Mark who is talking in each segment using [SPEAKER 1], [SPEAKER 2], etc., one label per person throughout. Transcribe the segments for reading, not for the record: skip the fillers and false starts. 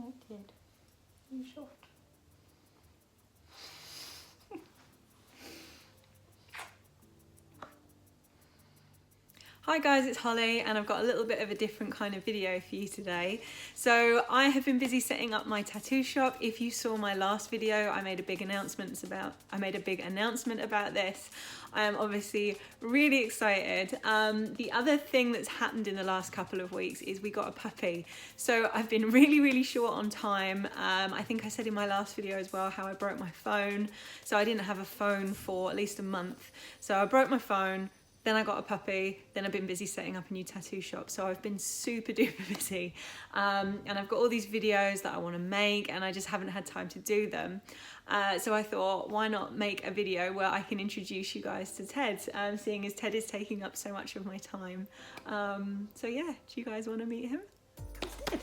[SPEAKER 1] Oh, Ted. You soft. Hi guys, it's Holly and I've got a little bit of a different kind of video for you today. So I have been busy setting up my tattoo shop. If you saw my last video, I made a big announcement about this. I am obviously really excited. The other thing that's happened in the last couple of weeks is we got a puppy. So I've been really short on time. I think I said in my last video as well how I broke my phone. So I didn't have a phone for at least a month. So I broke my phone. Then I got a puppy, then I've been busy setting up a new tattoo shop. So I've been super duper busy. And I've got all these videos that I want to make and I just haven't had time to do them. So I thought, why not make a video where I can introduce you guys to Ted, seeing as Ted is taking up so much of my time. So yeah, do you guys want to meet him? Come Ted,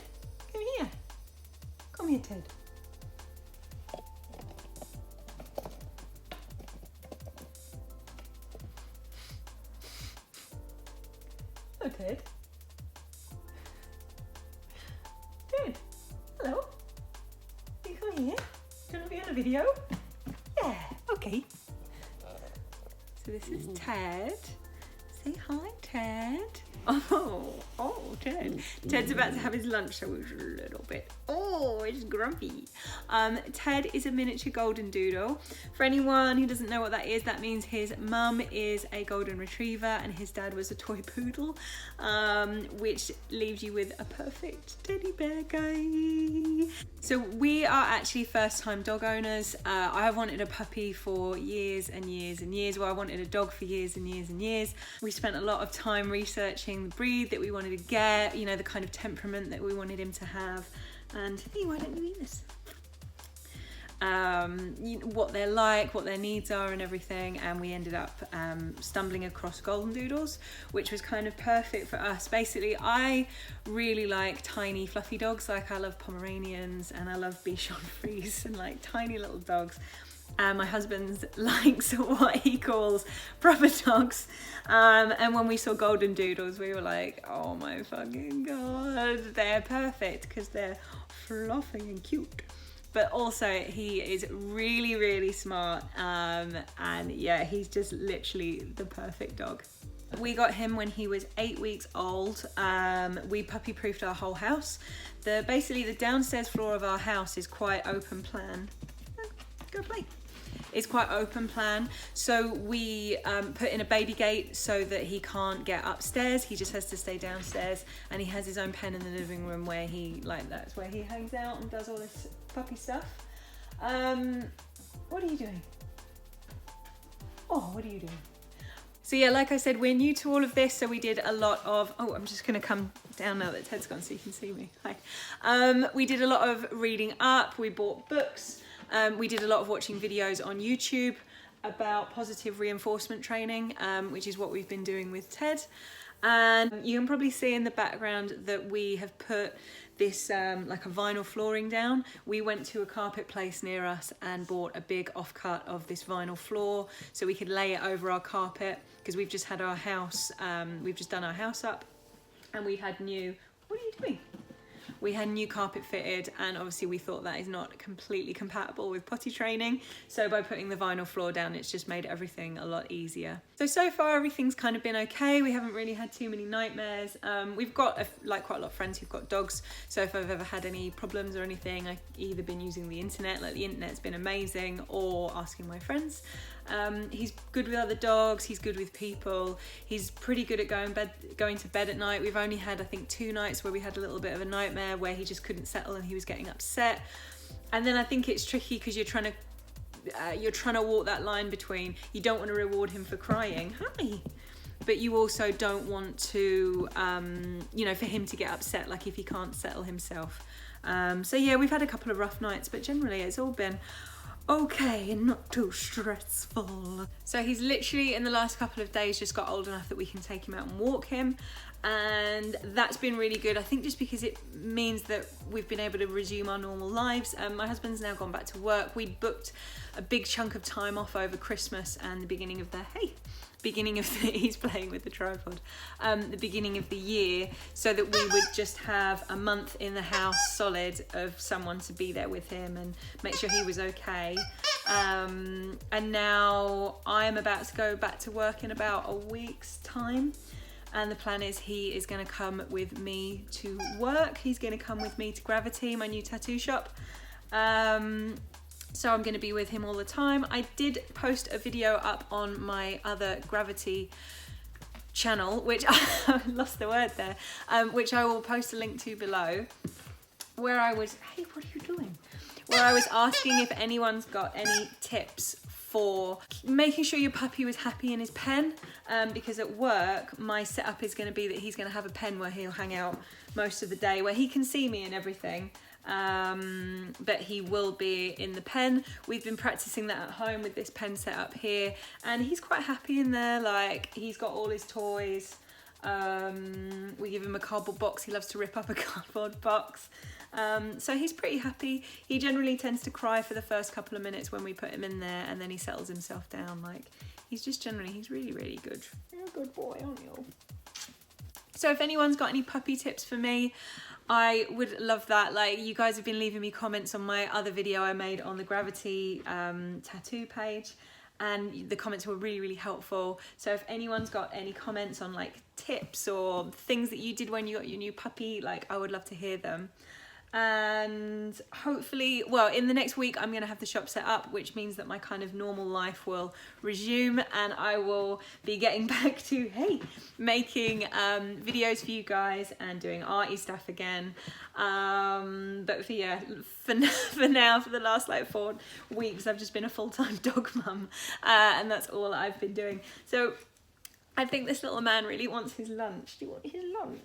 [SPEAKER 1] come here. Come here, Ted. Hello, Ted. Ted, hello. You come here. Do you want to be on a video? Yeah, okay. So this is Ted. Say hi, Ted. Oh, Ted. Ted's about to have his lunch, so it's a little bit. Oh, it's grumpy. Ted is a miniature goldendoodle. For anyone who doesn't know what that is, that means his mum is a golden retriever and his dad was a toy poodle, which leaves you with a perfect teddy bear guy. So we are actually first-time dog owners. I have wanted a puppy for years and years and years. Well, I wanted a dog for years and years and years. We spent a lot of time researching the breed that we wanted to get, you know, the kind of temperament that we wanted him to have. And hey, why don't you eat this? What they're like, what their needs are and everything, and we ended up stumbling across Goldendoodles, which was kind of perfect for us. Basically, I really like tiny fluffy dogs. Like I love Pomeranians and I love Bichon Frise and like tiny little dogs. And my husband likes what he calls proper dogs. And when we saw Goldendoodles, we were like, oh my fucking God, they're perfect because they're fluffy and cute. But also he is really smart, and yeah, he's just literally the perfect dog. We got him when he was 8 weeks old. We puppy proofed our whole house. Basically the downstairs floor of our house is quite open plan. Go play. It's quite open plan, so we put in a baby gate so that he can't get upstairs. He just has to stay downstairs, and he has his own pen in the living room where that's where he hangs out and does all this puppy stuff. What are you doing? Oh, what are you doing? So yeah, like I said, we're new to all of this, so we did a lot of, I'm just gonna come down now that Ted's gone so you can see me. Hi. We did a lot of reading up, we bought books. We did a lot of watching videos on YouTube about positive reinforcement training, which is what we've been doing with Ted. And you can probably see in the background that we have put this like a vinyl flooring down. We went to a carpet place near us and bought a big offcut of this vinyl floor so we could lay it over our carpet, because we've just had our house, we've just done our house up and we had new, what are you doing? We had new carpet fitted, and obviously we thought that is not completely compatible with potty training. So by putting the vinyl floor down, it's just made everything a lot easier. So far everything's kind of been okay. We haven't really had too many nightmares. We've got quite a lot of friends who've got dogs. So if I've ever had any problems or anything, I've either been using the internet, like the internet's been amazing, or asking my friends. He's good with other dogs, he's good with people, he's pretty good at going to bed at night. We've only had, I think, 2 nights where we had a little bit of a nightmare where he just couldn't settle and he was getting upset. And then I think it's tricky because you're trying to walk that line between, you don't want to reward him for crying, hi, but you also don't want to, you know, for him to get upset, like if he can't settle himself. So yeah, we've had a couple of rough nights, but generally it's all been okay and not too stressful. So he's literally in the last couple of days just got old enough that we can take him out and walk him, and that's been really good. I think just because it means that we've been able to resume our normal lives. My husband's now gone back to work. We booked a big chunk of time off over Christmas and the beginning of beginning of the, he's playing with the tripod, the beginning of the year, so that we would just have a month in the house solid of someone to be there with him and make sure he was okay. And now I'm about to go back to work in about a week's time. And the plan is he is going to come with me to work. He's going to come with me to Gravity, my new tattoo shop. So I'm going to be with him all the time. I did post a video up on my other Gravity channel, which I lost the word there, which I will post a link to below, where I was, hey, what are you doing? Where I was asking if anyone's got any tips for making sure your puppy was happy in his pen, because at work my setup is going to be that he's going to have a pen where he'll hang out most of the day, where he can see me and everything, but he will be in the pen. We've been practicing that at home with this pen set up here, and he's quite happy in there. Like, he's got all his toys. We give him a cardboard box. He loves to rip up a cardboard box. So he's pretty happy. He generally tends to cry for the first couple of minutes when we put him in there, and then he settles himself down. Like, he's just generally, he's really, really good. You're a good boy, aren't you? So if anyone's got any puppy tips for me, I would love that. Like, you guys have been leaving me comments on my other video I made on the Gravity tattoo page, and the comments were really, really helpful. So if anyone's got any comments on like tips or things that you did when you got your new puppy, like, I would love to hear them. And hopefully, well, in the next week I'm going to have the shop set up, which means that my kind of normal life will resume, and I will be getting back to, hey, making videos for you guys and doing arty stuff again. But for now, for the last like 4 weeks, I've just been a full-time dog mum, and that's all I've been doing. So I think this little man really wants his lunch. Do you want his lunch?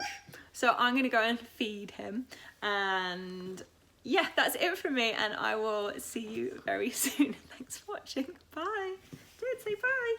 [SPEAKER 1] So I'm going to go and feed him. And yeah, that's it from me. And I will see you very soon. Thanks for watching. Bye. Do it, say bye.